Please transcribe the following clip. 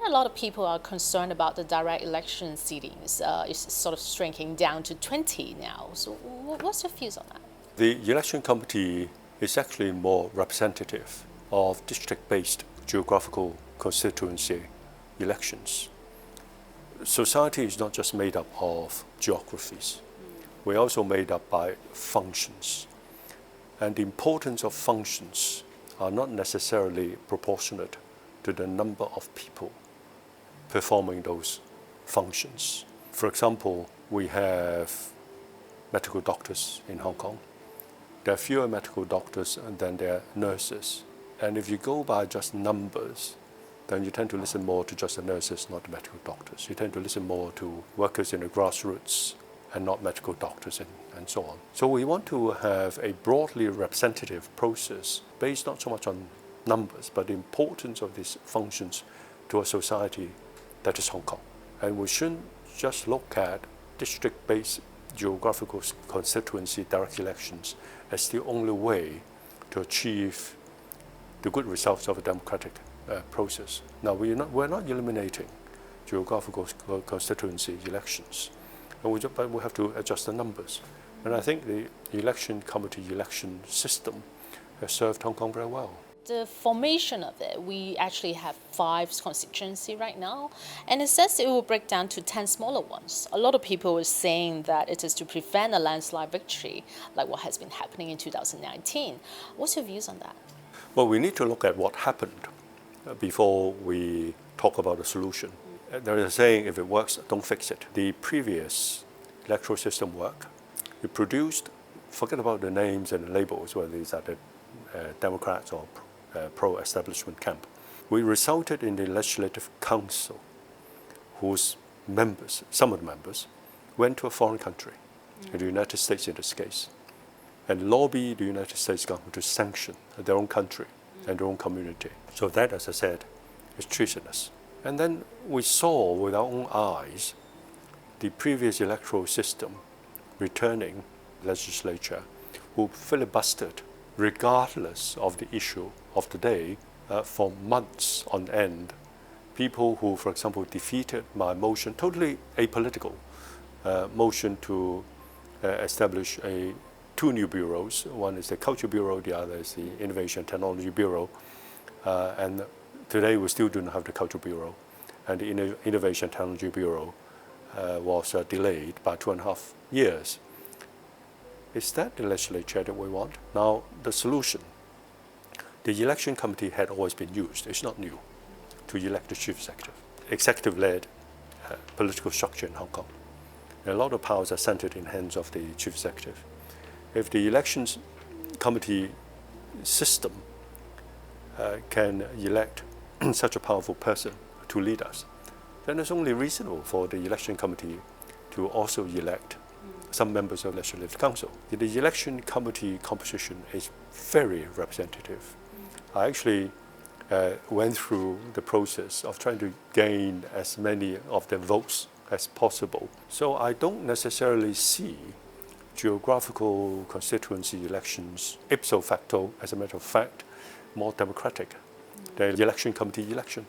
quite a lot of people are concerned about the direct election seatings. It's sort of shrinking down to 20 now. So what's your views on that? The election committee is actually more representative of district-based geographical constituency elections. Society is not just made up of geographies. We're also made up by functions. And the importance of functions are not necessarily proportionate to the number of people performing those functions. For example, we have medical doctors in Hong Kong. There are fewer medical doctors than there are nurses. And if you go by just numbers, then you tend to listen more to just the nurses, not the medical doctors. You tend to listen more to workers in the grassroots and not medical doctors and so on. So we want to have a broadly representative process based not so much on numbers, but the importance of these functions to a society that is Hong Kong. And we shouldn't just look at district-based geographical constituency direct elections as the only way to achieve the good results of a democratic process. Now, we're not eliminating geographical constituency elections, but we have to adjust the numbers. And I think the election committee election system has served Hong Kong very well. The formation of it, we actually have 5 constituencies right now, and it says it will break down to 10 smaller ones. A lot of people are saying that it is to prevent a landslide victory, like what has been happening in 2019. What's your views on that? Well, we need to look at what happened before we talk about a solution. There is a saying, if it works, don't fix it. The previous electoral system worked. It produced, forget about the names and the labels, whether these are the Democrats or pro-establishment camp. We resulted in the Legislative Council, whose members, some of the members, went to a foreign country, in the United States in this case, and lobbied the United States government to sanction their own country and their own community. So that, as I said, is treasonous. And then we saw with our own eyes the previous electoral system returning legislature who filibustered regardless of the issue of the day for months on end. People who, for example, defeated my motion, totally apolitical motion to establish 2 new bureaus. One is the Culture Bureau, the other is the Innovation Technology Bureau. And today we still do not have the Culture Bureau. And the Innovation Technology Bureau was delayed by 2.5 years. Is that the legislature that we want? Now, the solution. The election committee had always been used, it's not new, to elect the chief executive. Executive-led political structure in Hong Kong. And a lot of powers are centered in the hands of the chief executive. If the elections committee system can elect such a powerful person to lead us, then it's only reasonable for the election committee to also elect some members of the Legislative Council. The election committee composition is very representative. I actually went through the process of trying to gain as many of the votes as possible. So I don't necessarily see geographical constituency elections ipso facto, as a matter of fact, more democratic than the election committee election.